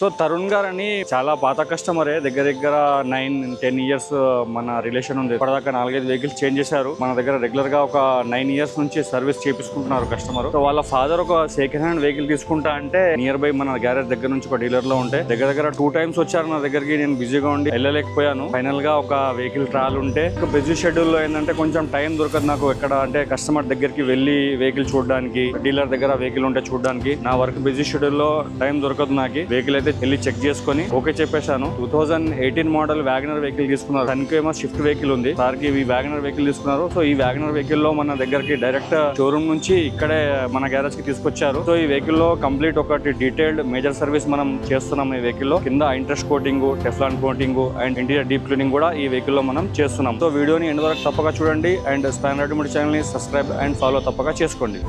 So Tarun గారు అని చాలా పాత కస్టమరే, దగ్గర 9-10 ఇయర్స్ మన రిలేషన్ ఉంది. ఇప్పటిదాకా 4-5 వెహికల్స్ చేంజ్ చేశారు. మన దగ్గర రెగ్యులర్ గా ఒక 9 ఇయర్స్ నుంచి సర్వీస్ చేపించుకుంటున్నారు కస్టమర్. సో వాళ్ళ ఫాదర్ ఒక సెకండ్ హ్యాండ్ వెహికల్ తీసుకుంటా అంటే నియర్ బై మన గ్యారేజ్ దగ్గర నుంచి ఒక డీలర్ లో ఉంటే దగ్గర 2 times వచ్చారు నా దగ్గరికి. నేను బిజీగా ఉండి వెళ్ళలేకపోయాను. ఫైనల్ గా ఒక వెహికల్ ట్రయల్ ఉంటే బిజీ షెడ్యూల్ లో ఏంటంటే కొంచెం టైం దొరకదు నాకు. ఎక్కడ అంటే కస్టమర్ దగ్గరికి వెళ్ళి వెహికల్ చూడడానికి, డీలర్ దగ్గర వెహికల్ ఉంటే చూడడానికి నా వర్క్ బిజీ షెడ్యూల్ లో టైం దొరకదు నాకు. వెహికల్ అయితే వెళ్ళి చెక్ చేసుకుని ఓకే చెప్పేశాను. 2018 మోడల్ వ్యాగనర్ వెహికల్ తీసుకున్నారు. తనకి ఏమో షిఫ్ట్ వెహికల్ ఉంది, సార్కి ఈ వ్యాగనర్ వెహికల్ తీసుకున్నారు. సో ఈ వ్యాగనర్ వెహికల్ లో మన దగ్గరికి డైరెక్ట్ షోరూమ్ నుంచి ఇక్కడే మన గ్యారేజ్ కి తీసుకొచ్చారు. సో ఈ వెహికల్ లో కంప్లీట్ ఒకటి డీటెయిల్డ్ మేజర్ సర్వీస్ మనం చేస్తున్నాం. ఈ వెహికల్ లో కింద interest coating, Teflon coating and interior deep cleaning కూడా ఈ వెహికల్ లో మనం చేస్తున్నాం. సో వీడియోని ఎండ్ వరకు తప్పక చూడండి అండ్ స్పానర్ ఆటోమోటివ్ ఛానల్ ని సబ్స్క్రైబ్ అండ్ ఫాలో తప్పక చేసుకోండి.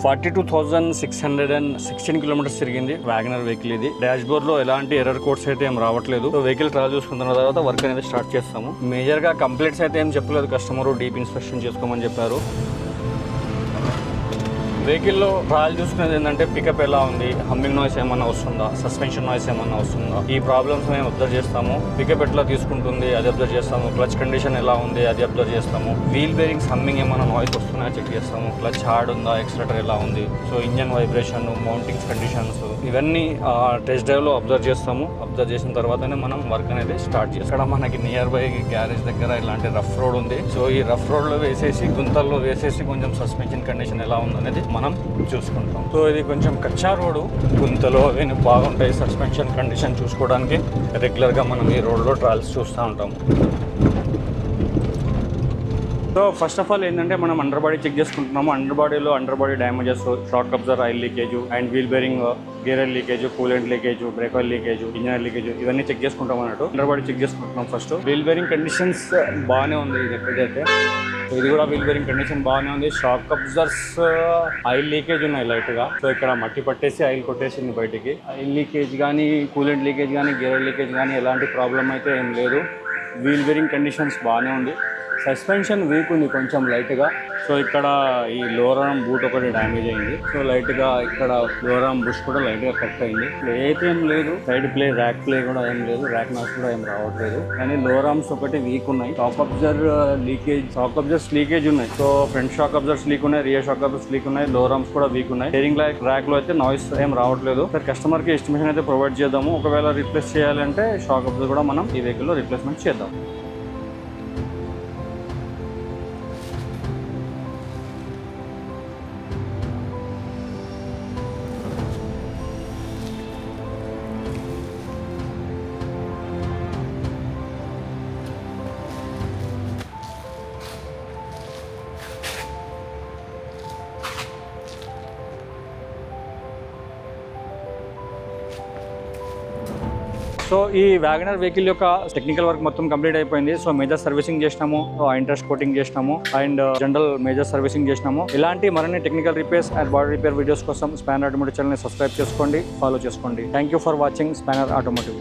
42,616 కిలోమీటర్స్ తిరిగింది వ్యాగనర్ వెహికల్. ఇది డాష్ బోర్డ్ లో ఎలాంటి ఎర్రర్ కోడ్స్ అయితే ఏం రావట్లేదు. సో వెహికల్ ట్రయల్ చూసుకున్న తర్వాత వర్క్ అనేది స్టార్ట్ చేస్తాము. మేజర్ గా కంప్లైంట్స్ అయితే ఏం చెప్పలేదు కస్టమర్. డీప్ ఇన్స్పెక్షన్ చేసుకోమని చెప్పారు. వెహికల్లో ట్రయల్ చూసుకునేది ఏంటంటే పికప్ ఎలా ఉంది, హమ్మింగ్ నాయిస్ ఏమన్నా వస్తుందా, సస్పెన్షన్ నాయిస్ ఏమన్నా వస్తుందా, ఈ ప్రాబ్లమ్స్ మేము అబ్జర్వ్ చేస్తాము. పికప్ ఎట్లా తీసుకుంటుంది అది అబ్జర్వ్ చేస్తాము. క్లచ్ కండిషన్ ఎలా ఉంది అది అబ్జర్వ్ చేస్తాము. వీల్ బేరింగ్స్ హమ్మింగ్ ఏమన్నా నాయిస్ వస్తున్నాయో చెక్ చేస్తాము. క్లచ్ హార్డ్ ఉందా, ఎక్సలేటర్ ఎలా ఉంది, so engine vibration, mountings conditions ఇవన్నీ టెస్ట్ డ్రైవ్ లో అబ్జర్వ్ చేస్తాము. అబ్జర్వ్ చేసిన తర్వాతనే మనం వర్క్ అనేది స్టార్ట్ చేస్తాం. ఇక్కడ మనకి నియర్ బై గ్యారేజ్ దగ్గర ఇలాంటి రఫ్ రోడ్ ఉంది. సో ఈ రఫ్ రోడ్ లో వేసేసి గుంతల్లో వేసేసి కొంచెం సస్పెన్షన్ కండిషన్ ఎలా ఉందనేది మనం చూసుకుంటాం. సో ఇది కొంచెం కచ్చా రోడ్డు, గుంతలో అవి బాగుంటాయి. సస్పెన్షన్ కండిషన్ చూసుకోవడానికి రెగ్యులర్గా మనం ఈ రోడ్లో ట్రయల్స్ చూస్తూ ఉంటాము. సో ఫస్ట్ ఆఫ్ ఆల్ ఏంటంటే మనం అండర్ బాడీ చెక్ చేసుకుంటున్నాము. Under body damages, shock absorber, oil leakage and wheel bearing, gear oil leakage, coolant leakage, brake oil leakage, engine oil leakage ఇవన్నీ చెక్ చేసుకుంటాం అన్నట్టు. అండర్ బాడీ చెక్ చేసుకుంటున్నాం first. Wheel bearing conditions బాగానే ఉంది. ఇది ఎక్కడైతే ఇది కూడా వీల్ బేరింగ్ కండిషన్ బాగానే ఉంది. షాక్ అబ్జర్వర్స్ ఆయిల్ లీకేజ్ ఉన్నాయి లైట్గా. సో ఇక్కడ మట్టి పట్టేసి ఆయిల్ కొట్టేసింది బయటికి. ఆయిల్ లీకేజ్ కానీ, కూలెంట్ లీకేజ్ కానీ, గేర్ ఆయిల్ లీకేజ్ కానీ ఎలాంటి ప్రాబ్లం అయితే ఏం లేదు. వీల్ బేరింగ్ కండిషన్స్ బాగానే ఉంది. సస్పెన్షన్ వీక్ ఉంది కొంచెం లైట్గా. సో ఇక్కడ ఈ లోవర్ ఆర్మ్ బూట్ ఒకటి డ్యామేజ్ అయింది. సో లైట్గా ఇక్కడ లోవర్ ఆర్మ్ బుష్ కూడా లైట్గా కట్ అయింది. ప్లే అయితే ఏం లేదు, సైడ్ ప్లే, ర్యాక్ ప్లే కూడా ఏం లేదు, ర్యాక్ నాస్ కూడా ఏం రావట్లేదు. కానీ లోవర్ ఆర్మ్స్ ఒకటి వీక్ ఉన్నాయి. షాక్ అబ్జర్వర్స్ లీకేజ్ ఉన్నాయి. So front shock absorbers leak ఉన్నాయి, రియర్ షాక్ అబ్జర్వర్స్ లీక్ ఉన్నాయి, లోవర్ ఆర్మ్స్ కూడా వీక్ ఉన్నాయి. స్టీరింగ్ ర్యాక్ లో అయితే నాయిస్ ఏం రావట్లేదు. సార్ కస్టమర్ కి ఎస్టిమేషన్ అయితే ప్రొవైడ్ చేద్దాము. ఒకవేళ రిప్లేస్ చేయాలంటే షాక్ అబ్జర్వర్ కూడా మనం ఈ వెహికల్ లో రిప్లేస్మెంట్ చేద్దాం. సో ఈ వ్యాగనర్ వెహికల్ యొక్క టెక్నికల్ వర్క్ మొత్తం కంప్లీట్ అయిపోయింది. సో మేజర్ సర్వీసింగ్ చేసినాము, ఇంట్రెస్ట్ కోటింగ్ చేసినాము అండ్ జనరల్ మేజర్ సర్వీసింగ్ చేసినాము. ఇలాంటి మరిన్ని technical repairs and body repair videos కోసం స్పానర్ ఆటోమోటివ్ ఛానల్ ని సబ్స్క్రైబ్ చేసుకోండి, ఫాలో చేసుకోండి. Thank you for watching spanner automotive.